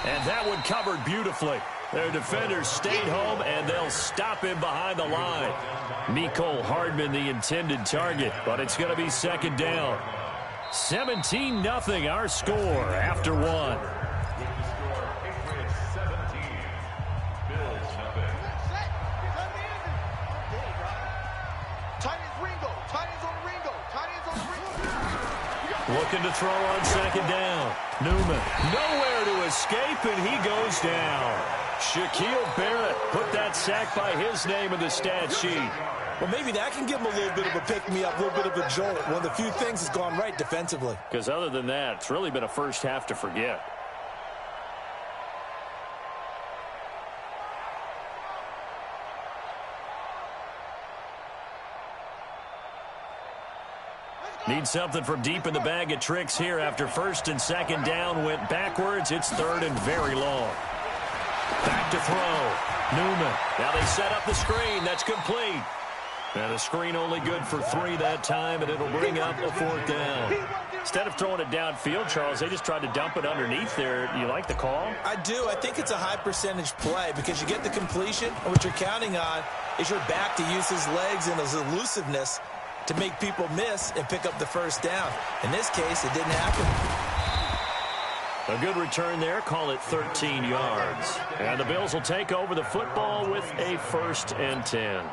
And that one covered beautifully. Their defenders stayed home, and they'll stop him behind the line. Mecole Hardman, the intended target, but it's going to be second down. 17-0 our score after one. Looking to throw on second down. Newman, nowhere to escape, and he goes down. Shaquille Barrett put that sack by his name in the stat sheet. Well, maybe that can give him a little bit of a pick-me-up, a little bit of a jolt. One of the few things that's gone right defensively. Because other than that, it's really been a first half to forget. Need something from deep in the bag of tricks here after first and second down went backwards. It's third and very long. Back to throw. Newman. Now they set up the screen. That's complete. And the screen only good for 3 that time, and it'll bring up a fourth down. Instead of throwing it downfield, Charles, they just tried to dump it underneath there. Do you like the call? I do. I think it's a high-percentage play because you get the completion, and what you're counting on is your back to use his legs and his elusiveness to make people miss and pick up the first down. In this case, it didn't happen. A good return there. Call it 13 yards. And the Bills will take over the football with a 1st and 10.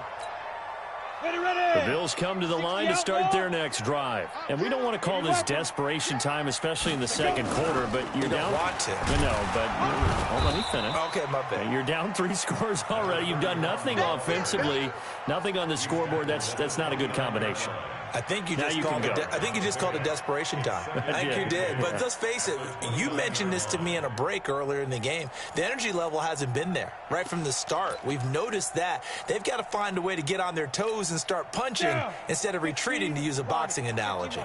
The Bills come to the line to start their next drive. And we don't want to call this desperation time, especially in the second quarter, but you're down. You don't want to. No, but hold on, let me finish. Okay, my bad. You're down 3 scores already. You've done nothing offensively, nothing on the scoreboard. That's not a good combination. I think you just called it desperation time. I think you did. But let's face it, you mentioned this to me in a break earlier in the game. The energy level hasn't been there right from the start. We've noticed that. They've got to find a way to get on their toes and start punching instead of retreating, to use a boxing analogy.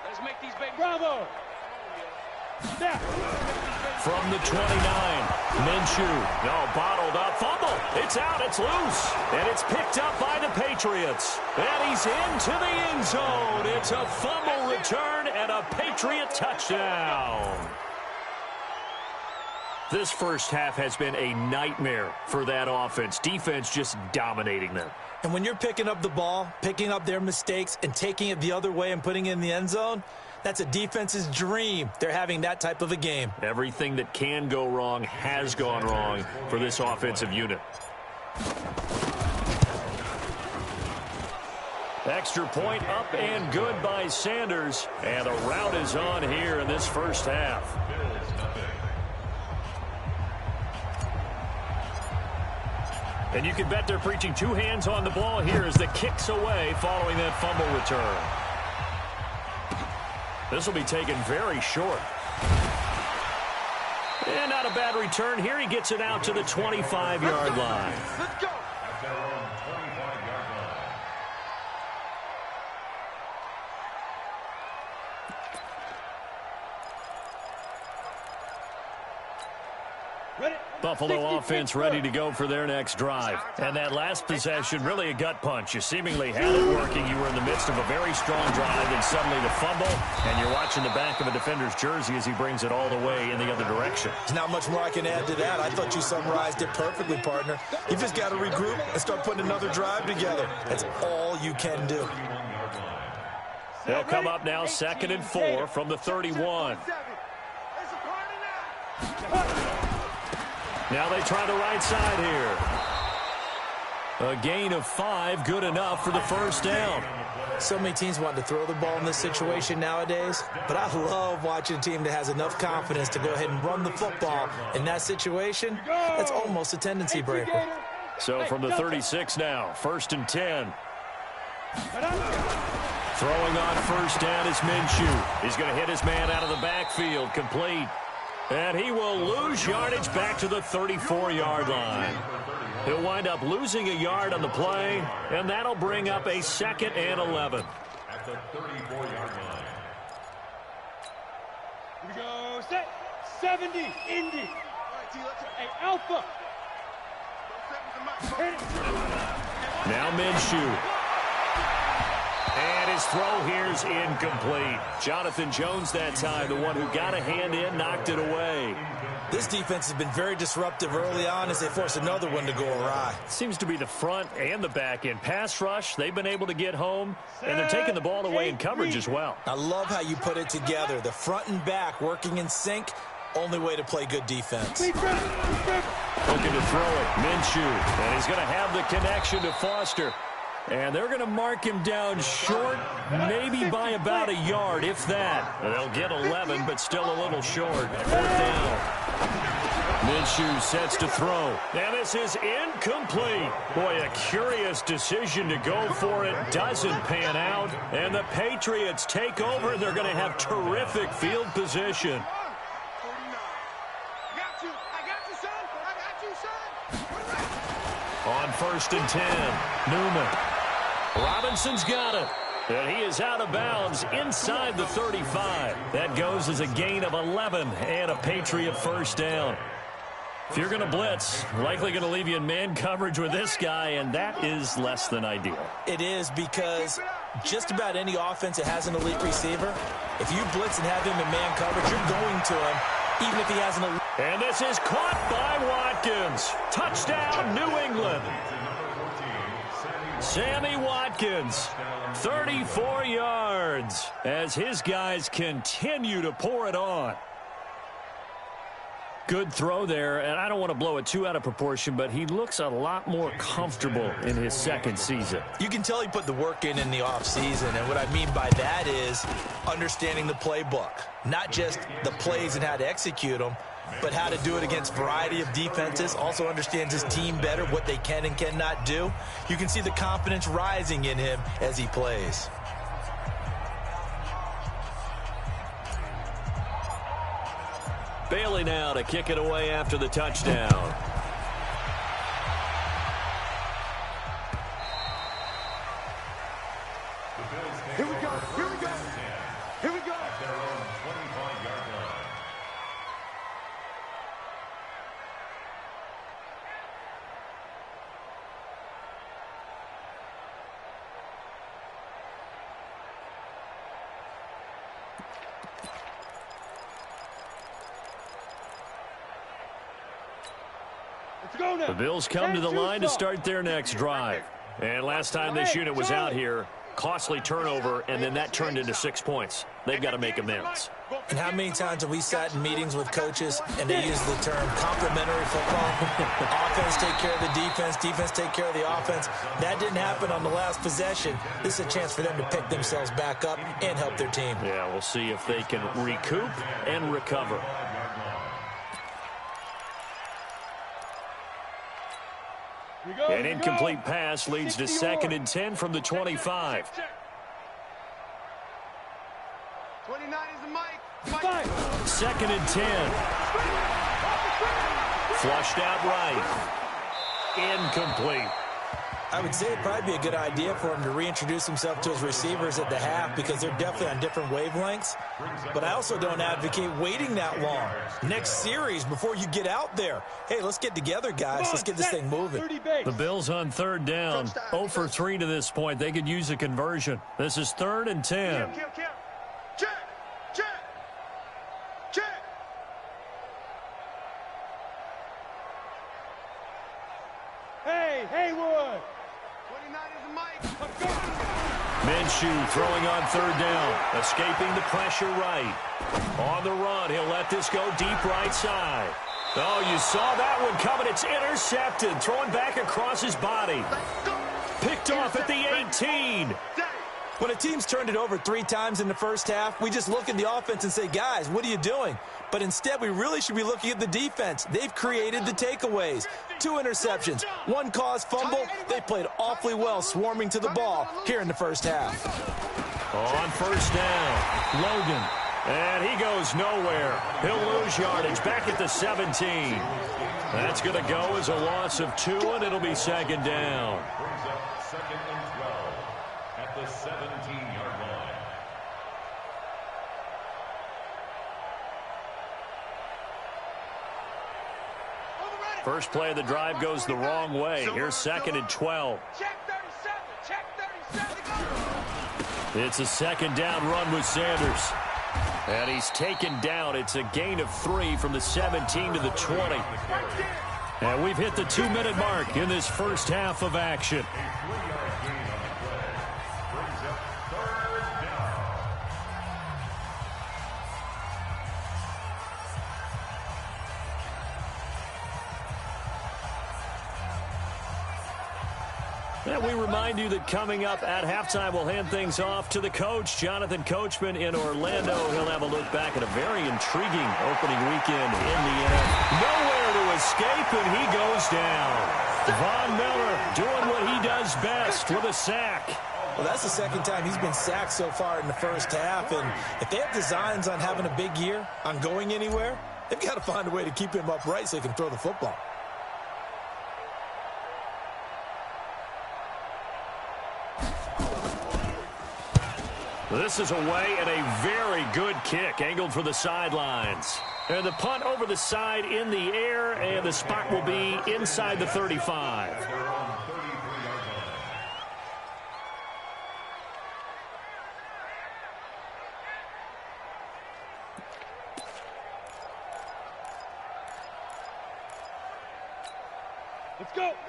Let's make these big. Bravo! From the 29, Minshew. No, bottled up. Fumble. It's out. It's loose. And it's picked up by the Patriots. And he's into the end zone. It's a fumble return and a Patriot touchdown. This first half has been a nightmare for that offense. Defense just dominating them. And when you're picking up the ball, picking up their mistakes, and taking it the other way and putting it in the end zone, that's a defense's dream. They're having that type of a game. Everything that can go wrong has gone wrong for this offensive unit. Extra point up and good by Sanders. And a rout is on here in this first half. And you can bet they're preaching 2 hands on the ball here as the kick's away following that fumble return. This will be taken very short. And not a bad return here. He gets it out to the 25-yard line. Let's go. Buffalo offense ready to go for their next drive. And that last possession, really a gut punch. You seemingly had it working. You were in the midst of a very strong drive, and suddenly the fumble, and you're watching the back of a defender's jersey as he brings it all the way in the other direction. There's not much more I can add to that. I thought you summarized it perfectly, partner. You just got to regroup and start putting another drive together. That's all you can do. They'll come up now 2nd and 4 from the 31. Now they try the right side here. A gain of 5, good enough for the first down. So many teams want to throw the ball in this situation nowadays, but I love watching a team that has enough confidence to go ahead and run the football. In that situation, that's almost a tendency breaker. So from the 36 now, 1st and 10. Throwing on first down is Minshew. He's going to hit his man out of the backfield, complete. And he will lose yardage back to the 34-yard line. He'll wind up losing a yard on the play, and that'll bring up a 2nd and 11. At the 34-yard line. Here we go. Set. 70. Indy. Hey, Alpha. Now Minshew. And his throw here's incomplete. Jonathan Jones that time, the one who got a hand in, knocked it away. This defense has been very disruptive early on as they force another one to go awry. Seems to be the front and the back end. Pass rush, they've been able to get home, and they're taking the ball away in coverage as well. I love how you put it together. The front and back working in sync. Only way to play good defense. Looking to throw it, Minshew. And he's going to have the connection to Foster. And they're going to mark him down short, maybe by about a yard, if that. They'll get 11, but still a little short. Fourth down. Minshew sets to throw. And this is incomplete. Boy, a curious decision to go for it. Doesn't pan out. And the Patriots take over. They're going to have terrific field position. On 1st and 10, Newman. Robinson's got it. And he is out of bounds inside the 35. That goes as a gain of 11 and a Patriot first down. If you're going to blitz, likely going to leave you in man coverage with this guy, and that is less than ideal. It is, because just about any offense that has an elite receiver, if you blitz and have him in man coverage, you're going to him, even if he has an elite. And this is caught by Watkins. Touchdown, New England. Sammy Watkins, 34 yards, as his guys continue to pour it on. Good throw there, and I don't want to blow it too out of proportion, but he looks a lot more comfortable in his second season. You can tell he put the work in the offseason, and what I mean by that is understanding the playbook. Not just the plays and how to execute them, but how to do it against a variety of defenses. Also understands his team better, what they can and cannot do. You can see the confidence rising in him as he plays. Bailey now to kick it away after the touchdown. Here we go. Here we go. Here we go. Their own 25-yard line. Let's go now. The Bills come to the line to start their next drive. And last time this unit was out here, costly turnover, and then that turned into 6 points. They've got to make amends. And how many times have we sat in meetings with coaches and they use the term complementary football? Offense take care of the defense, defense take care of the offense. That didn't happen on the last possession. This is a chance for them to pick themselves back up and help their team. Yeah, we'll see if they can recoup and recover. An incomplete pass leads to 2nd and 10 from the 25. 29 is the mic. 2nd and 10. Flushed out right. Incomplete. I would say it'd probably be a good idea for him to reintroduce himself to his receivers at the half, because they're definitely on different wavelengths. But I also don't advocate waiting that long. Next series before you get out there. Hey, let's get together, guys. Let's get this thing moving. The Bills on 3rd down. 0 for 3 to this point. They could use a conversion. This is 3rd and 10. Check. Check. Check. Hey, Haywood. 29 is the mic. Let's go. Minshew throwing on 3rd down. Escaping the pressure right. On the run, he'll let this go deep right side. Oh, you saw that one coming. It's intercepted. Throwing back across his body. Picked off at the 18. When a team's turned it over 3 times in the first half, we just look at the offense and say, guys, what are you doing? But instead, we really should be looking at the defense. They've created the takeaways. 2 interceptions, 1 caused fumble. They played awfully well swarming to the ball here in the first half. On 1st down, Logan. And he goes nowhere. He'll lose yardage back at the 17. That's going to go as a loss of 2, and it'll be 2nd down. Brings up 2nd and 12 at the 17-yard line. First play of the drive goes the wrong way. Here's 2nd and 12. Check 37. Check 37. It's a second down run with Sanders. And he's taken down. It's a gain of 3 from the 17 to the 20. And we've hit the 2-minute mark in this first half of action. And we remind you that coming up at halftime, we'll hand things off to the coach, Jonathan Coachman in Orlando. He'll have a look back at a very intriguing opening weekend in the NFL. Nowhere to escape, and he goes down. Von Miller doing what he does best with a sack. Well, that's the second time he's been sacked so far in the first half. And if they have designs on having a big year, on going anywhere, they've got to find a way to keep him upright so he can throw the football. This is away and a very good kick, angled for the sidelines. And the punt over the side in the air, and the spot will be inside the 35.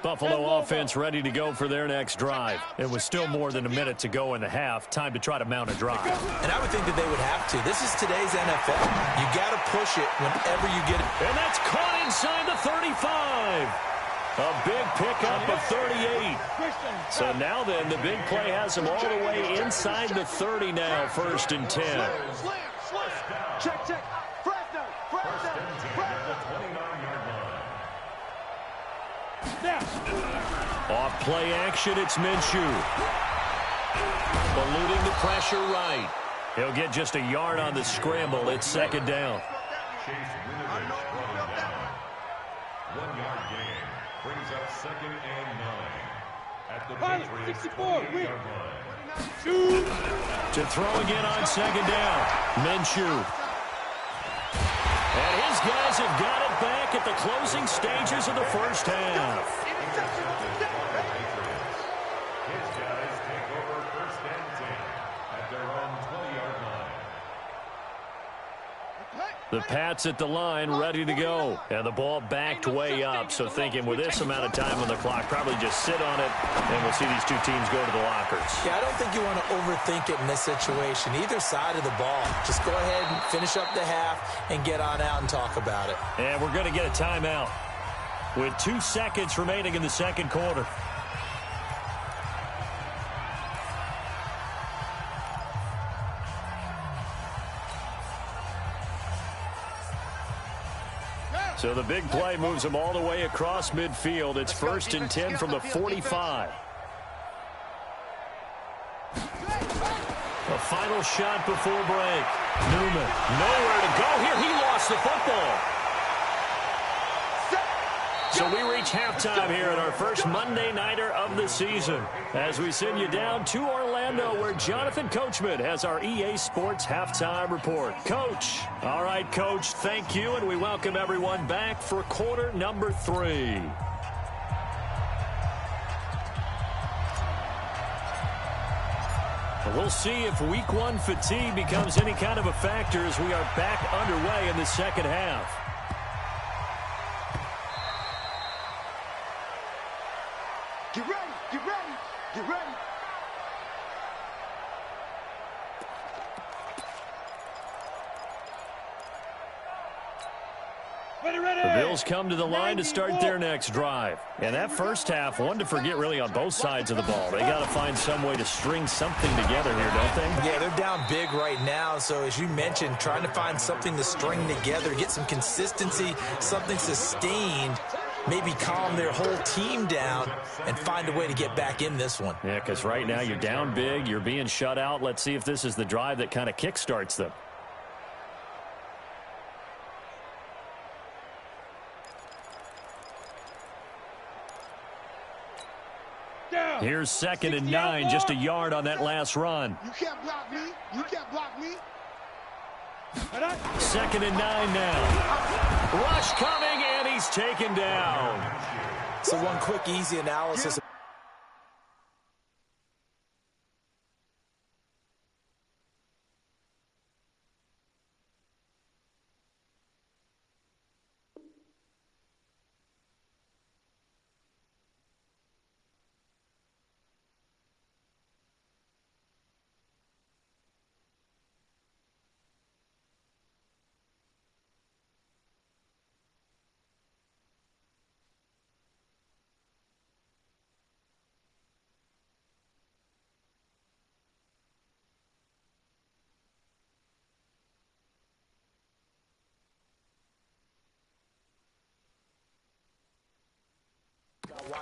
Buffalo offense ready to go for their next drive. It was still more than a minute to go in the half. Time to try to mount a drive. And I would think that they would have to. This is today's NFL. You got to push it whenever you get it. And that's caught inside the 35. A big pickup of 38. So now then, the big play has him all the way inside the 30 now, 1st and 10. Check. Off play action, it's Minshew. Eluding the pressure right. He'll get just a yard on the scramble. It's 2nd down. Chase Winovich brought him down. 1-yard gain brings up 2nd and 9 at the Patriots 28-yard line. To throw again on 2nd down. Minshew. And his guys have got it back at the closing stages of the first half. His guys take over 1st and 10 at their own 20-yard line. The Pats at the line, ready to go. And the ball backed way up. So thinking with this amount of time on the clock, probably just sit on it, and we'll see these two teams go to the lockers. Yeah, I don't think you want to overthink it in this situation. Either side of the ball. Just go ahead and finish up the half and get on out and talk about it. And we're going to get a timeout with 2 seconds remaining in the second quarter. So the big play moves them all the way across midfield. It's 1st and 10 from the 45. A final shot before break. Newman, nowhere to go here. He lost the football. So we reach halftime here at our first Monday Nighter of the season as we send you down to Orlando where Jonathan Coachman has our EA Sports Halftime Report. Coach. All right, Coach, thank you, and we welcome everyone back for quarter number 3. We'll see if week 1 fatigue becomes any kind of a factor as we are back underway in the second half. Get ready, get ready, get ready. The Bills come to the line to start their next drive. And that first half, one to forget really on both sides of the ball. They got to find some way to string something together here, don't they? Yeah, they're down big right now. So as you mentioned, trying to find something to string together, get some consistency, something sustained, maybe calm their whole team down and find a way to get back in this one. Yeah, because right now you're down big, you're being shut out. Let's see if this is the drive that kind of kickstarts them. Here's 2nd and 9, just a yard on that last run. You can't block me. You can't block me. 2nd and 9 now. Rush coming, and he's taken down. So one quick, easy analysis.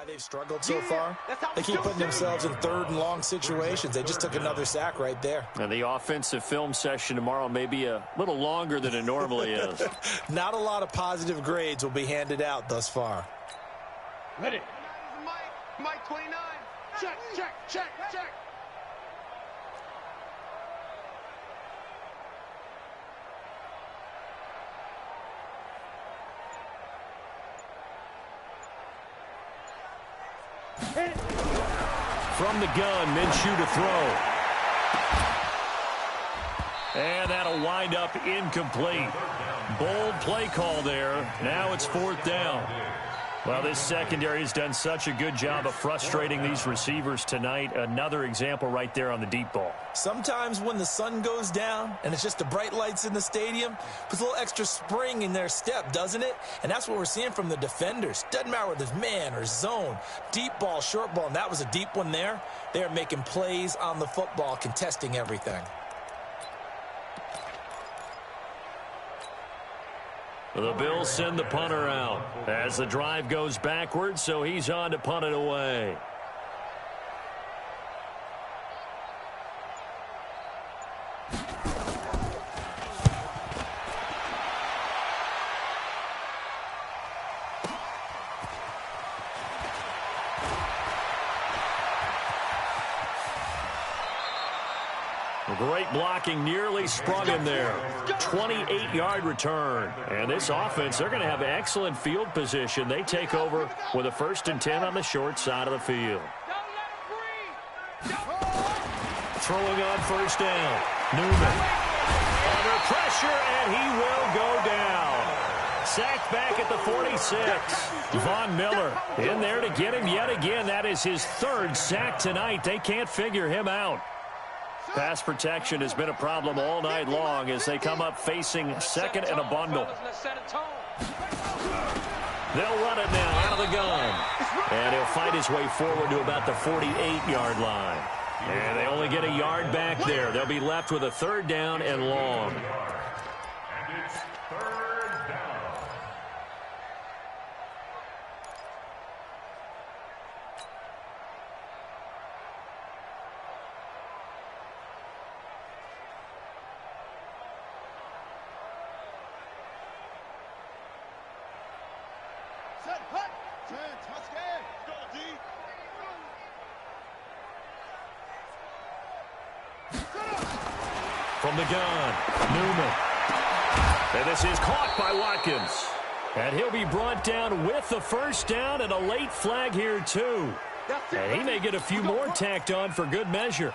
why they've struggled so far? They keep putting themselves in third and long situations. They just took another sack right there. And the offensive film session tomorrow may be a little longer than it normally is. Not a lot of positive grades will be handed out thus far. Ready. Mike 29. Check, check, check, check. From the gun, Minshew to throw. And that'll wind up incomplete. Bold play call there. Now it's 4th down. Well, this secondary has done such a good job of frustrating these receivers tonight. Another example right there on the deep ball. Sometimes when the sun goes down and it's just the bright lights in the stadium, puts a little extra spring in their step, doesn't it? And that's what we're seeing from the defenders. Doesn't matter whether it's man or zone, deep ball, short ball, and that was a deep one there. They're making plays on the football, contesting everything. The Bills send the punter out as the drive goes backwards, so he's on to punt it away. Great blocking, nearly sprung him there. 28-yard return. And this offense, they're going to have excellent field position. They take over with a 1st and 10 on the short side of the field. Throwing on 1st down. Newman. Under pressure, and he will go down. Sacked back at the 46. Von Miller in there to get him yet again. That is his 3rd sack tonight. They can't figure him out. Pass protection has been a problem all night long as they come up facing 2nd and a bundle. They'll run it now out of the gun. And he'll fight his way forward to about the 48-yard line. And they only get a yard back there. They'll be left with a 3rd down and long. And it's 3rd down. Set, hut. 10, touchdown. Go, D. From the gun, Newman. And this is caught by Watkins. And he'll be brought down with the 1st down and a late flag here, too. And he may get a few more tacked on for good measure.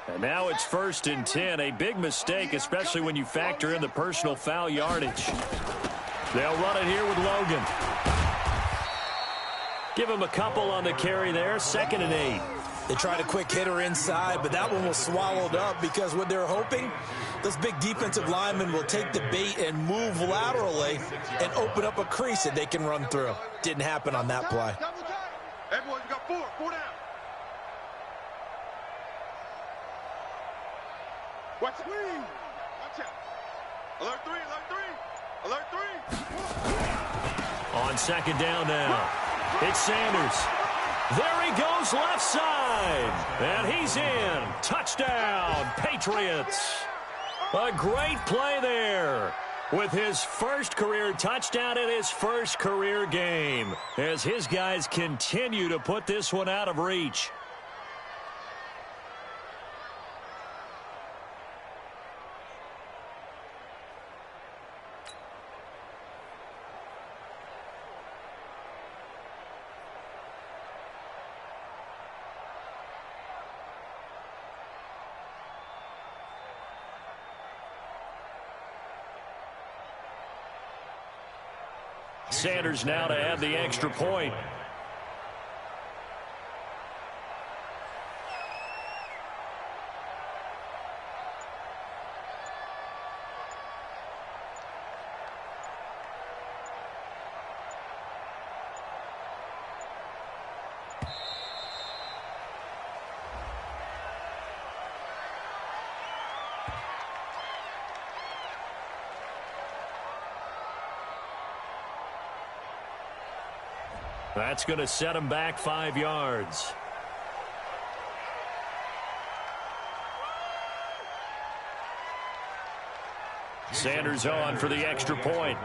And now it's 1st and 10. A big mistake, especially when you factor in the personal foul yardage. They'll run it here with Logan. Give him a couple on the carry there. 2nd and 8. They tried a quick hitter inside, but that one was swallowed up because what they're hoping, those big defensive linemen will take the bait and move laterally and open up a crease that they can run through. Didn't happen on that play. Everyone, we got 4 down. Watch it. Watch out. Alert 3, alert 3, alert 3. On 2nd down now. It's Sanders. There he goes left side. And he's in. Touchdown, Patriots. A great play there with his 1st career touchdown in his 1st career game as his guys continue to put this one out of reach. Sanders now to add the extra point. That's going to set him back 5 yards. Sanders on for the extra point.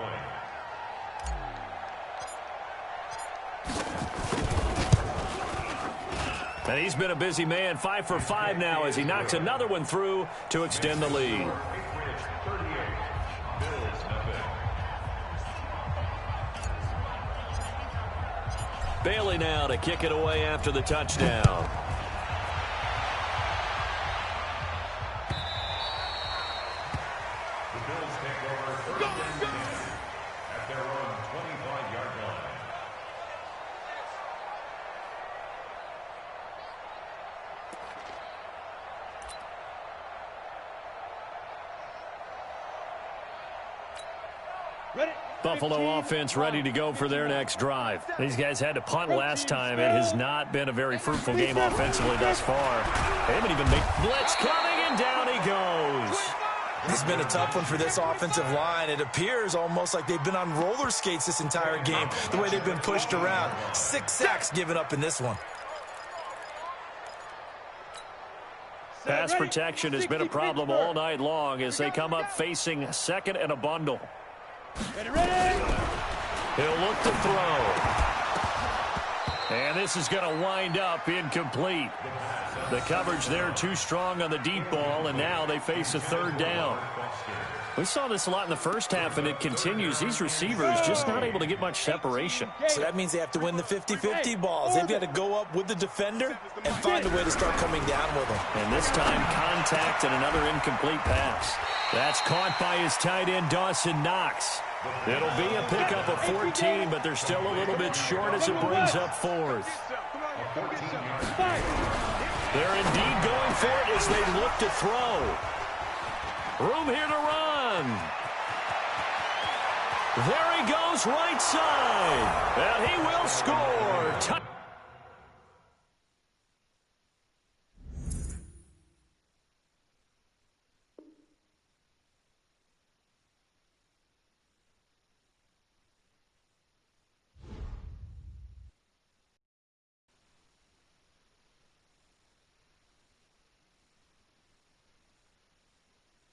And he's been a busy man, 5 for 5 now as he knocks another one through to extend the lead. Bailey now to kick it away after the touchdown. Buffalo offense ready to go for their next drive. These guys had to punt last time. It has not been a very fruitful game offensively thus far. They haven't even made blitz coming, and down he goes. This has been a tough one for this offensive line. It appears almost like they've been on roller skates this entire game, the way they've been pushed around. 6 sacks given up in this one. Pass protection has been a problem all night long as they come up facing second and a bundle. He'll look to throw. And this is going to wind up incomplete. The coverage there too strong on the deep ball, and now they face a third down. We saw this a lot in the first half, and it continues. These receivers just not able to get much separation. So that means they have to win the 50-50 balls. They've got to go up with the defender and find a way to start coming down with them. And this time, contact and another incomplete pass. That's caught by his tight end, Dawson Knox. It'll be a pickup of 14, but they're still a little bit short as it brings up 4th. They're indeed going for it as they look to throw. Room here to run. There he goes, right side. And he will score.